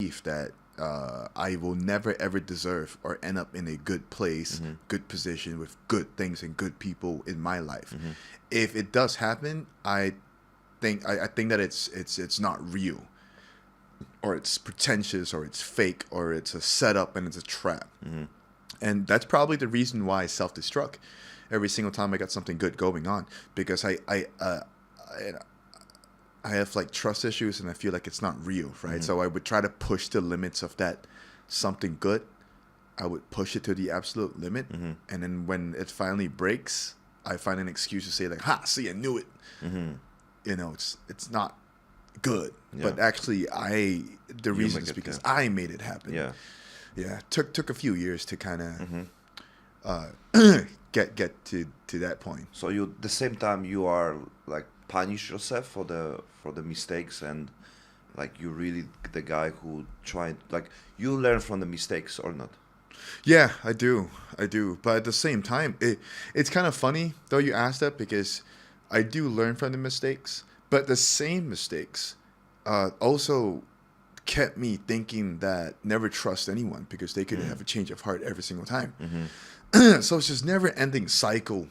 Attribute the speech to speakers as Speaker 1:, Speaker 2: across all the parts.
Speaker 1: belief that I will never ever deserve or end up in a good place, good position with good things and good people in my life. If it does happen, I think that it's not real, or it's pretentious, or it's fake, or it's a setup and it's a trap. And that's probably the reason why I self-destruct every single time I got something good going on, because I have like trust issues and I feel like it's not real, right? So I would try to push the limits of that something good. I would push it to the absolute limit, and then when it finally breaks, I find an excuse to say like, "Ha, see, I knew it." You know, it's not good, but actually, the reason is because I made it happen. Yeah. Took a few years to kind of get to that point.
Speaker 2: So you, the same time, you are like punish yourself for the mistakes, and like you really the guy who tried, like you learn from the mistakes or not?
Speaker 1: Yeah, I do. But at the same time, it's kind of funny though you asked that, because I do learn from the mistakes, but the same mistakes also kept me thinking that never trust anyone, because they could have a change of heart every single time. So it's just never ending cycle.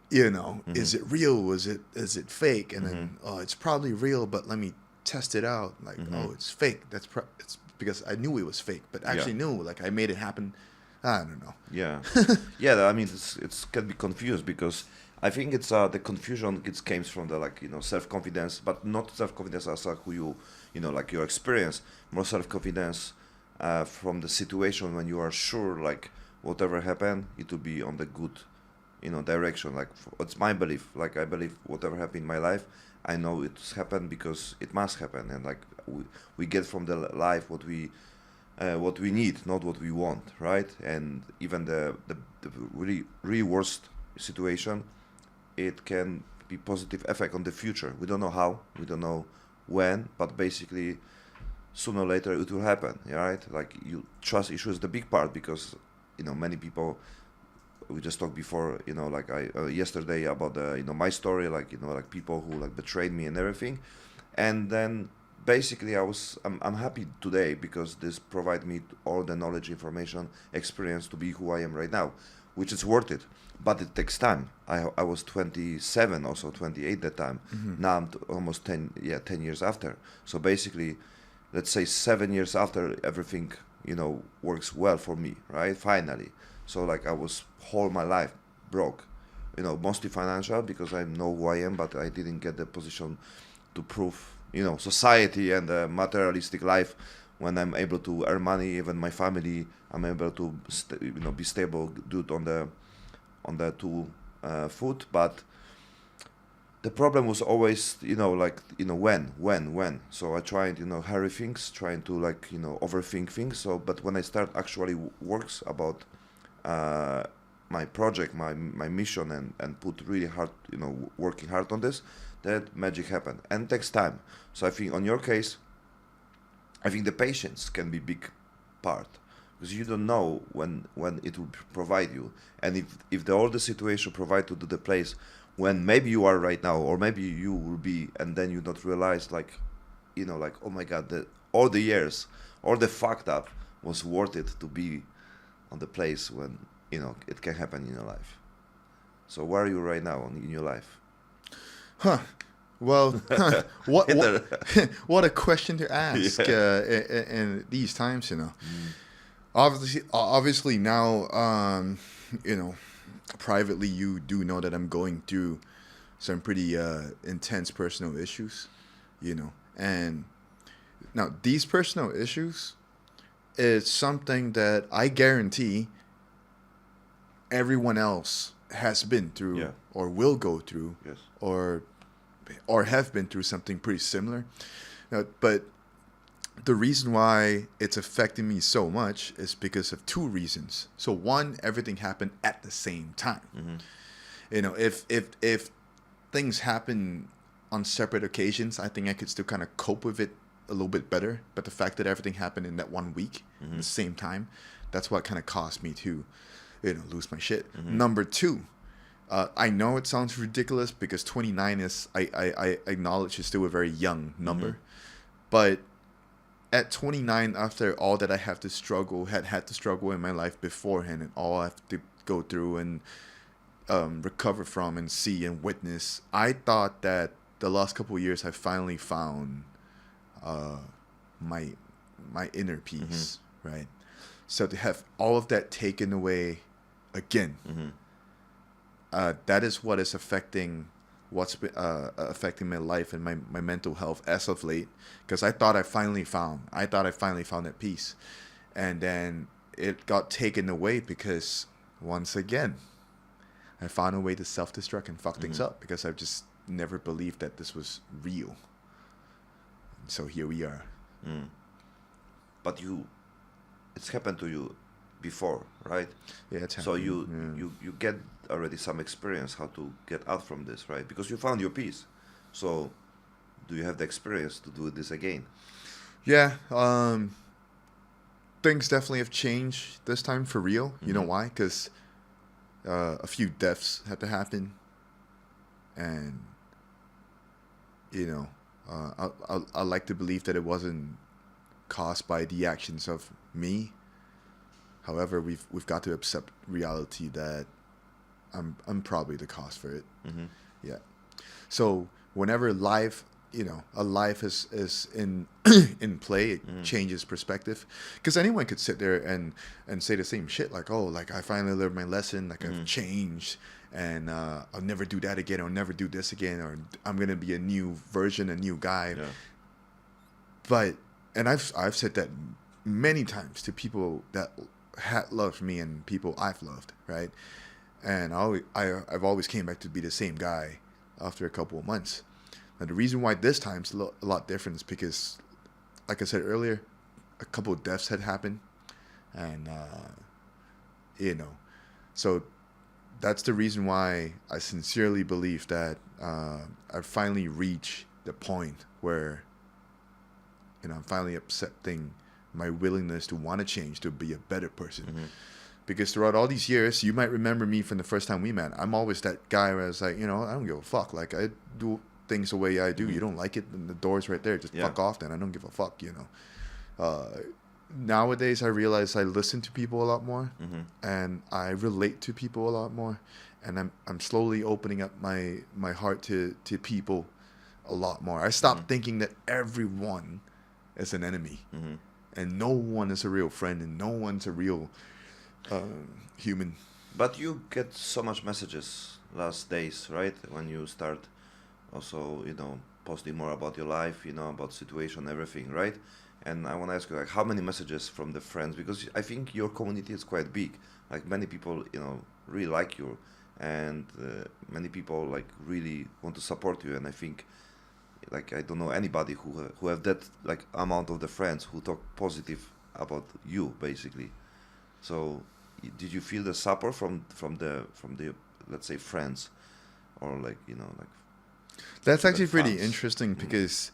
Speaker 1: You know, is it real? Is it fake? And then, oh, it's probably real, but let me test it out. Like, oh, it's fake. It's because I knew it was fake, but actually knew, like, I made it happen. I don't know.
Speaker 2: Yeah, yeah. I mean, it's can be confused, because I think it's the confusion came from the, like, you know, self-confidence, but not self-confidence as who you know, like your experience, more self-confidence from the situation when you are sure, like, whatever happened, it will be on the good, you know, direction. Like, it's my belief. Like, I believe whatever happened in my life, I know it's happened because it must happen, and like we get from the life what we need, not what we want, right? And even the really worst situation, it can be positive effect on the future. We don't know how, we don't know when, but basically sooner or later it will happen, right? Like, you trust issue is the big part, because, you know, many people, we just talked before, you know, like I yesterday about the, you know, my story, like, you know, like people who like betrayed me and everything, and then basically I'm happy today because this provide me all the knowledge, information, experience to be who I am right now, which is worth it. But it takes time. I was 27, also 28 that time. Now I'm almost 10 years after. So basically, let's say 7 years after, everything, you know, works well for me, right? Finally. So like I was whole my life broke, you know, mostly financial, because I know who I am, but I didn't get the position to prove, you know, society and the materialistic life. When I'm able to earn money, even my family, I'm able to you know, be stable, do it on the two foot. But the problem was always, you know, like, you know, when. So I tried, you know, hurry things, trying to, like, you know, overthink things. So, but when I start actually works about my project, my mission, and put really hard, you know, working hard on this, that magic happened, and it takes time. So I think on your case, I think the patience can be big part, because you don't know when it will provide you, and if all the situation provide to the place when maybe you are right now, or maybe you will be, and then you not realize, like, you know, like, oh my God, all the years, all the fucked up was worth it to be on the place when, you know, it can happen in your life. So where are you right now in your life?
Speaker 1: Well, what a question to ask in these times, you know. Obviously now, you know, privately, you do know that I'm going through some pretty intense personal issues, you know. And now these personal issues is something that I guarantee everyone else has been through or will go through, or have been through something pretty similar. But the reason why it's affecting me so much is because of two reasons. So one, everything happened at the same time. You know, if things happen on separate occasions, I think I could still kind of cope with it a little bit better. But the fact that everything happened in that 1 week at the same time, that's what kind of caused me to, you know, lose my shit. Number two, I know it sounds ridiculous because 29 is, I acknowledge, is still a very young number. But at 29, after all that I had to struggle in my life beforehand, and all I have to go through and recover from and see and witness, I thought that the last couple of years I finally found my inner peace, right? So to have all of that taken away again, that is what is affecting affecting my life and my mental health as of late, because I thought I finally found that peace, and then it got taken away because once again I found a way to self-destruct and fuck things up, because I've just never believed that this was real. And so here we are.
Speaker 2: But it's happened to you before, right?
Speaker 1: Yeah, it's happened.
Speaker 2: So you get already some experience how to get out from this, right? Because you found your peace. So do you have the experience to do this again?
Speaker 1: Yeah, things definitely have changed this time for real. You know why? Because a few deaths had to happen, and I like to believe that it wasn't caused by the actions of me. However, we've got to accept reality that I'm probably the cause for it. Yeah. So whenever life, a life is in in play, it changes perspective. Because anyone could sit there and say the same shit, like, oh, like I finally learned my lesson, like I've changed, and I'll never do that again, I'll never do this again, or I'm gonna be a new version, a new guy. Yeah. But I've said that many times to people that had loved me and people I've loved, right? And I've always came back to be the same guy after a couple of months. Now the reason why this time's a lot different is because, like I said earlier, a couple of deaths had happened, and so that's the reason why I sincerely believe that I finally reached the point where I'm finally accepting my willingness to want to change, to be a better person. Because throughout all these years, you might remember me from the first time we met. I'm always that guy where I was like, I don't give a fuck. Like, I do things the way I do. You don't like it, then the door's right there. Just fuck off then. I don't give a fuck, Nowadays, I realize I listen to people a lot more, and I relate to people a lot more. And I'm slowly opening up my heart to people a lot more. I stopped thinking that everyone is an enemy. And no one is a real friend, and no one's a real human.
Speaker 2: But you get so much messages last days, right? When you start also, posting more about your life, about situation, everything, right? And I want to ask you, like, how many messages from the friends? Because I think your community is quite big. Like, many people, really like you, and many people like really want to support you. And I think, like, I don't know anybody who have that like amount of the friends who talk positive about you, basically. So did you feel the support from the let's say friends, or like
Speaker 1: that's actually pretty interesting, because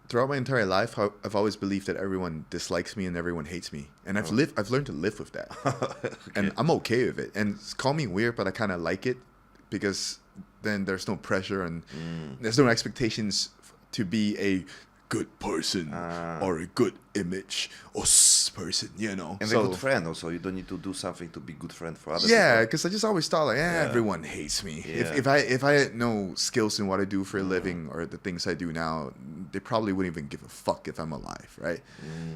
Speaker 1: throughout my entire life I've always believed that everyone dislikes me and everyone hates me, and I've learned to live with that. Okay. And I'm okay with it, and call me weird, but I kind of like it, because then there's no pressure and there's no expectations to be a good person or a good image or person,
Speaker 2: And so, a good friend also. You don't need to do something to be good friend for others.
Speaker 1: Yeah, because I just always thought like, everyone hates me. Yeah. If I had no skills in what I do for a living or the things I do now, they probably wouldn't even give a fuck if I'm alive, right?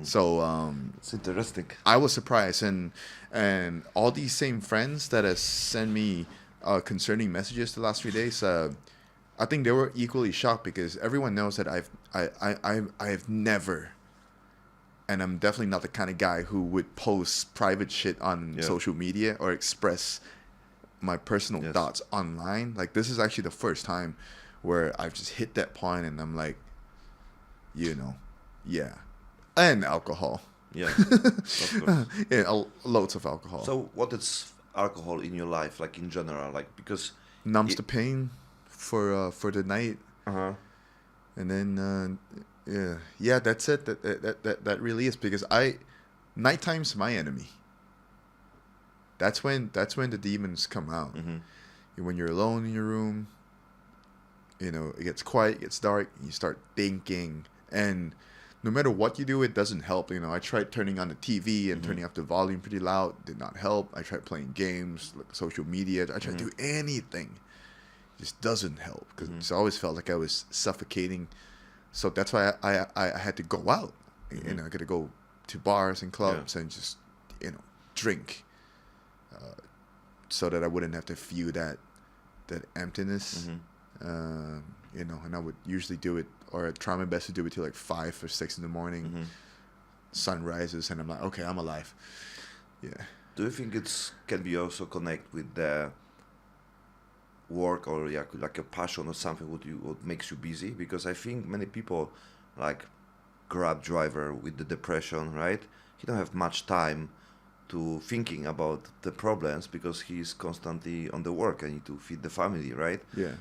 Speaker 1: So
Speaker 2: it's interesting.
Speaker 1: I was surprised, and all these same friends that have sent me concerning messages the last 3 days, I think they were equally shocked, because everyone knows that I've never, and I'm definitely not the kind of guy who would post private shit on social media or express my personal thoughts online. Like, this is actually the first time where I've just hit that point, and I'm like, and alcohol.
Speaker 2: Yeah, of course.
Speaker 1: Yeah, loads of alcohol.
Speaker 2: So what is alcohol in your life, like in general, like, because
Speaker 1: numbs the pain for the night, and then that's it. That really is, because nighttime's my enemy. That's when the demons come out. When you're alone in your room, it gets quiet, it gets dark, you start thinking, and no matter what you do, it doesn't help. I tried turning on the TV and turning up the volume pretty loud, did not help. I tried playing games, like social media. I tried to do anything, just doesn't help, because it's always felt like I was suffocating. So that's why I had to go out. I got to go to bars and clubs and just drink, so that I wouldn't have to feel that emptiness. And I would usually do it, or I try my best to do it till like 5 or 6 in the morning. Sun rises and I'm like, okay, I'm alive. Yeah.
Speaker 2: Do you think can be also connect with the work, or like a passion or something what makes you busy? Because I think many people, like Grab driver with the depression, right? He don't have much time to thinking about the problems because he's constantly on the work and need to feed the family, right?
Speaker 1: Yeah.